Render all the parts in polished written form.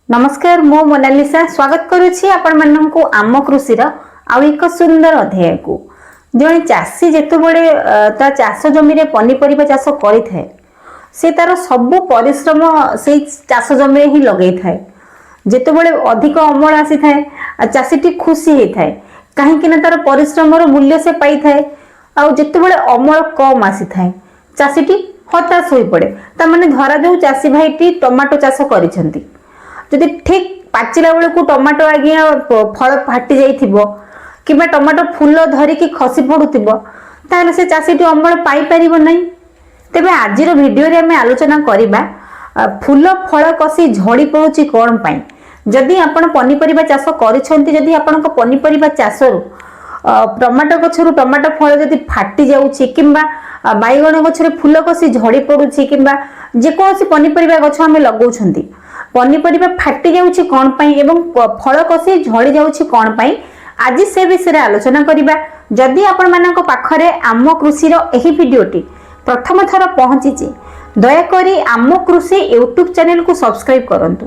नमस्कार मो मोनालिसा स्वागत करुछि आपण माननकु आम कृषि आउ एक सुंदर अध्याय को जणे चासी जेतो बड़े ता चाष जमी रे पनीपरिबा चाष करि थाए से तार सब परिश्रम से चाष जमी रे ही लगै थाए जेतो बड़े अधिक अमल आसी थाए चासीटी खुशी हे थाए काहे कि ना तार परिश्रम रो मूल्य से पाई थाए आउ जेतो बड़े अमल कम आसी थाए चासीटी हताश होई पड़े ता माने धरा जो चासी भाईटी टमाटो चाष करिसेंती जदि ठीक पाचिला बेले को टमाटो आज्ञा फल फाटी जाइथिबो किबा टमाटो फूल धरिकी खसी पड़ुथिबो ताले से चासीटी अमल पाई परिबो नै। तेबे आजिर वीडियो रे हमें आलोचना करिबा फूल फल कसी झड़ी पड़ुची कोन पई। जदि आपण पनीपरिबा चाष करिसेंती जदि आपनक पनीपरिबा चाषरु टमाटो गछरु टमाटो फल जदि फाटी जाउची किबा बाइगण गछरे फूल कसी झड़ी पड़ुची किबा जे कोनसी पनीपरिबा गछ हमें लगाउछंती पनीपरिबा फाटी जाउची कोन पई एवं फल कसी झड़ी जाउची कोन पई आज से विषय आलोचना करिबा। जदि आपण मानक पाखरे आम कृषि रो एही वीडियोटी प्रथम थर पहुंचीची दया करी आम कृषि यूट्यूब चैनल को सब्सक्राइब करंतु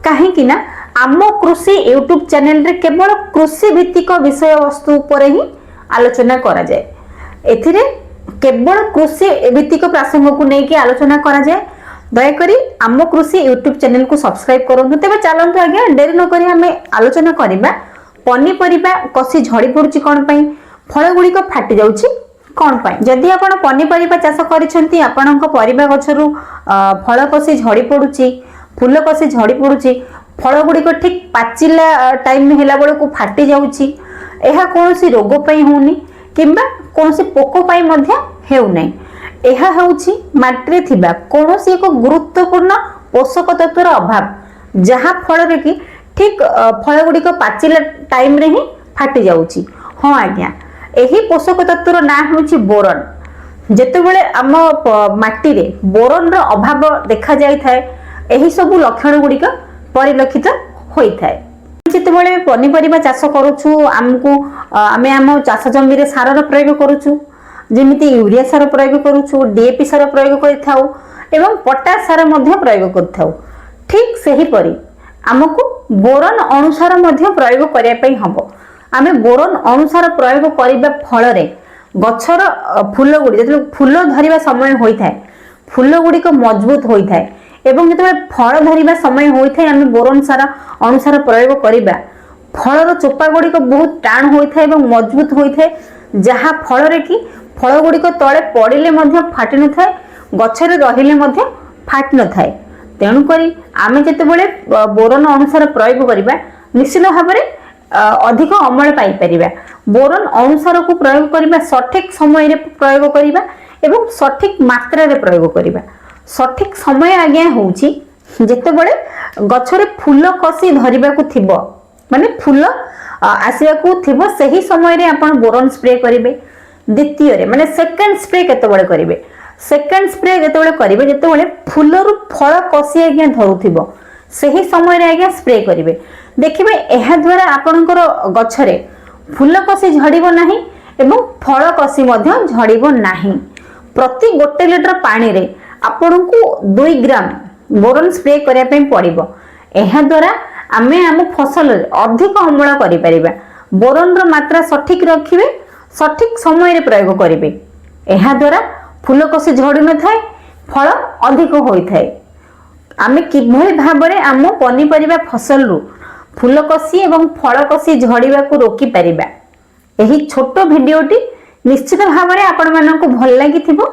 काहे कि ना आम कृषि यूट्यूब चैनल रे केवल कृषि भित्तिक विषय वस्तु पर ही आलोचना करा जाय। एथिरे केवल कृषि भित्तिक प्रसंग को नेकी आलोचना करा जाय। दयाकोरी आम कृषि यूट्यूब चैनल को सब्सक्राइब करंतु। तेबे चलंतु आज्ञा डेरी न करी हमें आलोचना करिबा पनीपरिबा कसी झड़ी पड़ुची कोन पई फल गुड़िक फाटी जाउची कोन पई। जदि आपण पनीपरिबा चाष करिसेंती आपणक परिबा गछरु फल कसी झड़ी पड़ुची फूल कसी झड़ी पड़ुची फल गुड़िक ठीक पाचिला टाइम हेला बेले को फाटी जाउची एहा कोनसी रोग पई होनी किंबा कोनसी पोको पई मध्य हेउ नै। एहा हेउची माटी थिबा कोनोसी एक गुरुत्वपूर्ण पोषक तत्वर अभाव जहा फल रे कि ठीक फल गुड़िक पाचिला टाइम रे ही फाटी जाउची। हाँ आज्ञा एही पोषक तत्वर ना हेउची बोरन। जेते बेले आम माटी रे बोरन रो अभाव देखा जाय थाए एही सब लक्षण गुड़िक परिलक्षित होई थाए। जेते बेले पनीपरिबा चाष करूछु हमकु आमे आम चाष जमी रे सार रो प्रयोग करूछु जेमिति यूरिया सार प्रयोग करूछु डीएपी सार प्रयोग करिथाउ एवं पोटास सार मध्य प्रयोग करिथाउ। ठीक सेही परी हमकु बोरन अनुसार मध्य प्रयोग करिया पई हबो। आमे बोरन अनुसार प्रयोग करिबा फल रे गछर फूल गुडी जते फूल धरिबा समय होई थाए फूल गुडी को मजबूत होई थाए एवं जते फल धरिबा समय होई थाए आमे बोरन सार अनुसार प्रयोग करिबा फल रो चोपा गुडी को बहुत टाण होई थाए एवं मजबूत होई थाए जहा फल रे कि फल गुडी को तळे पडिले मध्य फाटि न थाए गछरे रहिले मध्य फाटि न थाए। तेणु करी आमे जते बेले बोरन अनुसार प्रयोग करिबा निश्चित भाव में अधिक अमल पाई परिबा। बोरन अनुसार को प्रयोग करिबा सठिक समय रे प्रयोग करिबा एवं सठिक मात्रा रे प्रयोग करिबा। सठिक समय आज्ञा होउची जते बेले गछरे फूल कसी धरिबा को थिबो माने फूल आसीबा को थिबो सही समय रे आपण बोरन स्प्रे करिवे। द्वितीय रे माने सेकंड स्प्रे केते बेले करिवे सेकंड स्प्रे जेते बेले करिवे जेते बेले फूल रु फल कसी आज्ञा धरुथिबो सही समय रे आज्ञा स्प्रे करिवे। देखिबे एहा द्वारा आपनकर गछरे फूल कसी झड़िबो नाही एवं फल कसी मध्य झड़िबो नाही। प्रति 1 लिटर पानी रे आपनकु 2 ग्राम बोरन स्प्रे करिया पई पड़िबो। एहा द्वारा आमे हम फसल अधिक अमल करि परिबा। बोरन रो मात्रा सठिक रखिबे सठिक समय रे प्रयोग करिवे। एहा द्वारा फूल कसी झड़ी न थाए फल अधिक होई थाए। आमे किभली भाबरे आम पनीपरिबा फसल रु फूल कसी एवं फल कसी झड़िबा को रोकी परिबा। एही छोटो वीडियोटी निश्चित भाबरे आपण मानकु भल लागि थिबो।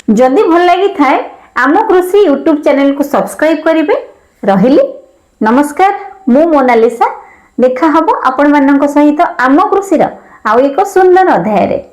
जदि भल लागि थाए आम कृषि यूट्यूब चैनल को सब्सक्राइब करिवे। रहिली नमस्कार मु मोनालिसा देखा हबो आपण मानक सहित आम कृषि रा आउ एक सुंदर अध्याय रे।